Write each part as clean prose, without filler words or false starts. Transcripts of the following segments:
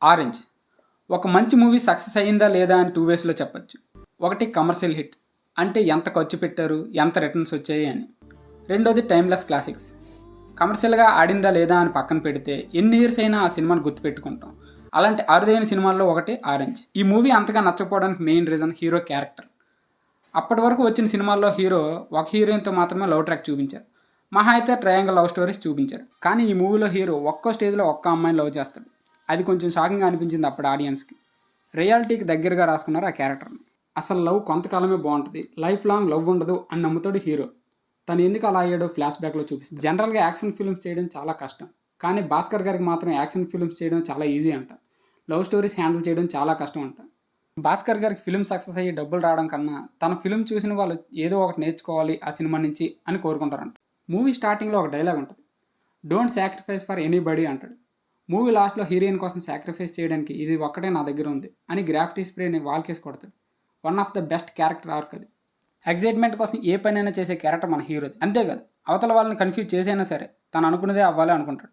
Orange ఒక మంచి movie success అయ్యిందా లేదా అని టూ వేస్లో చెప్పచ్చు. ఒకటి కమర్షియల్ హిట్, అంటే ఎంత ఖర్చు పెట్టారు, ఎంత రిటర్న్స్ వచ్చాయి అని. రెండోది టైమ్లెస్ క్లాసిక్స్, కమర్షియల్గా ఆడిందా లేదా అని పక్కన పెడితే ఎన్ని ఇయర్స్ అయినా ఆ సినిమాని గుర్తుపెట్టుకుంటాం. అలాంటి అరుదైన సినిమాల్లో ఒకటి ఆరెంజ్. ఈ మూవీ అంతగా నచ్చకపోవడానికి మెయిన్ రీజన్ హీరో క్యారెక్టర్. అప్పటి వరకు వచ్చిన సినిమాల్లో హీరో ఒక హీరోయిన్తో మాత్రమే లవ్ ట్రాక్ చూపించారు, మహా అయితే ట్రయాంగిల్ లవ్ స్టోరీస్ చూపించారు. కానీ ఈ మూవీలో హీరో ఒక్కో స్టేజ్లో ఒక్క అమ్మాయిని లవ్ చేస్తాడు. అది కొంచెం షాకింగ్గా అనిపించింది అప్పుడు ఆడియన్స్కి. రియాలిటీకి దగ్గరగా రాసుకున్నారు ఆ క్యారెక్టర్ని. అసలు లవ్ కొంతకాలమే బాగుంటుంది, లైఫ్ లాంగ్ లవ్ ఉండదు అని నమ్ముతాడు హీరో. తను ఎందుకు అలా అయ్యాడో ఫ్లాష్ బ్యాక్లో చూపిస్తుంది. జనరల్గా యాక్షన్ ఫిల్మ్స్ చేయడం చాలా కష్టం, కానీ భాస్కర్ గారికి మాత్రం యాక్షన్ ఫిల్మ్స్ చేయడం చాలా ఈజీ అంట. లవ్ స్టోరీస్ హ్యాండిల్ చేయడం చాలా కష్టం అంట. భాస్కర్ గారికి ఫిల్మ్ సక్సెస్ అయ్యి డబ్బులు రావడం కన్నా తన ఫిల్మ్ చూసిన వాళ్ళు ఏదో ఒకటి నేర్చుకోవాలి ఆ సినిమా నుంచి అని కోరుకుంటారంట. మూవీ స్టార్టింగ్లో ఒక డైలాగ్ ఉంటుంది, డోంట్ సాక్రిఫైస్ ఫర్ ఎనీబడీ అంటాడు. మూవీ లాస్ట్లో హీరోయిన్ కోసం సాక్రిఫైస్ చేయడానికి ఇది ఒక్కటే నా దగ్గర ఉంది అని గ్రాఫిటీ స్ప్రేని వాల్కేసి కొడతాడు. One of the best character arc అది. ఎగ్జైట్మెంట్ కోసం ఏ పనైనా చేసే క్యారెక్టర్ మన హీరోది. అంతేకాదు, అవతల వాళ్ళని కన్ఫ్యూజ్ చేసైనా సరే తను అనుకున్నదే అవ్వాలి అనుకుంటాడు.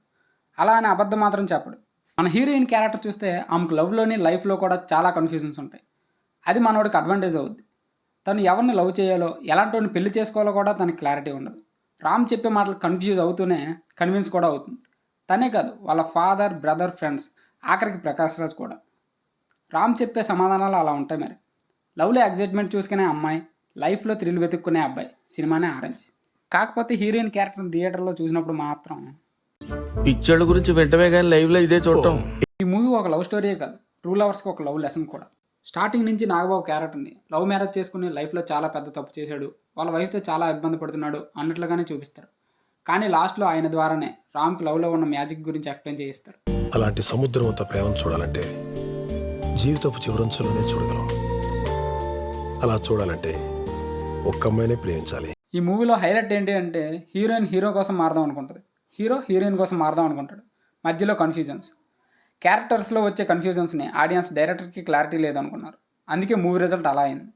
అలా అని అబద్ధం మాత్రం చెప్పడు. మన హీరోయిన్ క్యారెక్టర్ చూస్తే ఆమెకు లవ్లోని లైఫ్లో కూడా చాలా కన్ఫ్యూజన్స్ ఉంటాయి. అది మనోడికి అడ్వాంటేజ్ అవుద్ది. తను ఎవరిని లవ్ చేయాలో, ఎలాంటి పెళ్లి చేసుకోవాలో కూడా తనకి క్లారిటీ ఉండదు. రామ్ చెప్పే మాటలు కన్ఫ్యూజ్ అవుతూనే కన్విన్స్ కూడా అవుతుంది. తనే కాదు, వాళ్ళ ఫాదర్, బ్రదర్, ఫ్రెండ్స్, ఆఖరికి ప్రకాష్ రాజ్ కూడా. రామ్ చెప్పే సమాధానాలు అలా ఉంటాయి. మరి లవ్లో ఎగ్జైట్మెంట్ చూసుకునే అమ్మాయి, లైఫ్లో థ్రిల్ వెతుక్కునే అబ్బాయి సినిమానే ఆరెంజ్. కాకపోతే హీరోయిన్ క్యారెక్టర్ థియేటర్లో చూసినప్పుడు మాత్రం పిక్చర్ల గురించి వెంటనే కానీ లైవ్లో ఇదే చూడటం. ఈ మూవీ ఒక లవ్ స్టోరీయే కాదు, ట్రూ లవర్స్కి ఒక లవ్ లెసన్ కూడా. స్టార్టింగ్ నుంచి నాగబాబు క్యారెక్టర్ని లవ్ మ్యారేజ్ చేసుకుని లైఫ్లో చాలా పెద్ద తప్పు చేశాడు, వాళ్ళ వైఫ్తో చాలా ఇబ్బంది పడుతున్నాడు అన్నట్లుగానే చూపిస్తారు. కానీ లాస్ట్లో ఆయన ద్వారానే రామ్కి లవ్లో ఉన్న మ్యాజిక్ గురించి ఎక్స్ప్లెయిన్ చేయిస్తారు. అలాంటి సముద్రం అంత ప్రేమను చూడాలంటే జీవితపు చివరంచులోనే చూడగలం. అలా చూడాలంటే ఒక్క అమ్మాయినే ప్రేమించాలి. ఈ మూవీలో హైలైట్ ఏంటి అంటే హీరోయిన్ హీరో కోసం మారదాం అనుకుంటుంది, హీరో హీరోయిన్ కోసం మారదాం అనుకుంటాడు. మధ్యలో కన్ఫ్యూజన్స్, క్యారెక్టర్స్లో వచ్చే కన్ఫ్యూజన్స్ని ఆడియన్స్ డైరెక్టర్కి క్లారిటీ లేదనుకున్నారు. అందుకే మూవీ రిజల్ట్ అలా అయింది.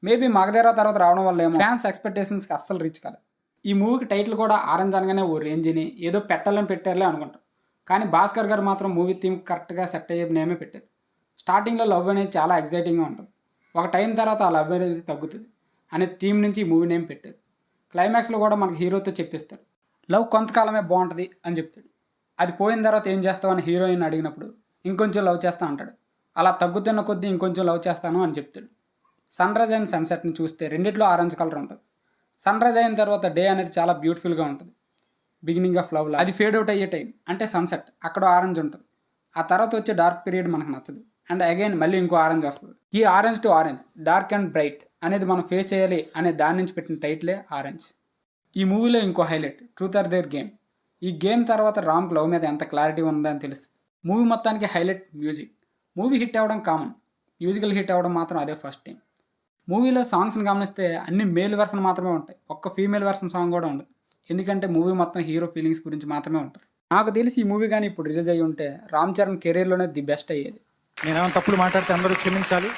మేబీ మగధీర తర్వాత రావడం వల్ల ఏమో ఫ్యాన్స్ ఎక్స్పెక్టేషన్స్కి అస్సలు రీచ్ కాలేదు. ఈ మూవీకి టైటిల్ కూడా ఆరెంజ్ అనగానే ఓ రేంజ్ని ఏదో పెట్టాలని పెట్టారులే అనుకుంటాం. కానీ భాస్కర్ గారు మాత్రం మూవీ థీమ్ కరెక్ట్గా సెట్ అయ్యే నేమే పెట్టారు. స్టార్టింగ్లో లవ్ అనేది చాలా ఎగ్జైటింగ్గా ఉంటుంది, ఒక టైం తర్వాత ఆ లవ్ అనేది తగ్గుతుంది అనే థీమ్ నుంచి ఈ మూవీ నేమ్ పెట్టారు. క్లైమాక్స్లో కూడా మనకి హీరోతో చెప్పిస్తారు, లవ్ కొంతకాలమే బాగుంటుంది అని చెప్తాడు. అది పోయిన తర్వాత ఏం చేస్తావు అని హీరోయిన్ అడిగినప్పుడు ఇంకొంచెం లవ్ చేస్తా అంటాడు. అలా తగ్గుతున్న కొద్దీ ఇంకొంచెం లవ్ చేస్తాను అని చెప్తాడు. సన్ రైజ్ అండ్ సన్సెట్ని చూస్తే రెండిట్లో ఆరెంజ్ కలర్ ఉంటుంది. సన్ రైజ్ అయిన తర్వాత డే అనేది చాలా బ్యూటిఫుల్గా ఉంటుంది. బిగినింగ్ ఆఫ్ లవ్లో అది ఫేడ్ అవుట్ అయ్యే టైం అంటే సన్సెట్, అక్కడ ఆరెంజ్ ఉంటుంది. ఆ తర్వాత వచ్చే డార్క్ పీరియడ్ మనకు నచ్చదు, అండ్ అగైన్ మళ్ళీ ఇంకో ఆరెంజ్ వస్తుంది. ఈ orange to orange, dark and bright అనేది మనం ఫేస్ చేయాలి అనే దాని నుంచి పెట్టిన టైటిలే ఆరెంజ్. ఈ మూవీలో ఇంకో highlight truth or dare game. ఈ గేమ్ తర్వాత రామ్కి లవ్ మీద ఎంత క్లారిటీ ఉందని తెలుస్తుంది. మూవీ మొత్తానికి హైలైట్ మ్యూజిక్. మూవీ హిట్ అవ్వడం కామన్, మ్యూజికల్ హిట్ అవ్వడం మాత్రం అదే ఫస్ట్ టైం. మూవీలో సాంగ్స్ని గమనిస్తే అన్ని మేల్ వెర్షన్ మాత్రమే ఉంటాయి, ఒక్క ఫీమేల్ వెర్షన్ సాంగ్ కూడా ఉండదు. ఎందుకంటే మూవీ మొత్తం హీరో ఫీలింగ్స్ గురించి మాత్రమే ఉంటుంది. నాకు తెలిసి ఈ మూవీ కానీ ఇప్పుడు రిలీజ్ అయ్యి ఉంటే రామ్ చరణ్ కెరీర్లోనే ది బెస్ట్ అయ్యేది. నేనేమైనా తప్పులు మాట్లాడితే అందరూ క్షమించాలి.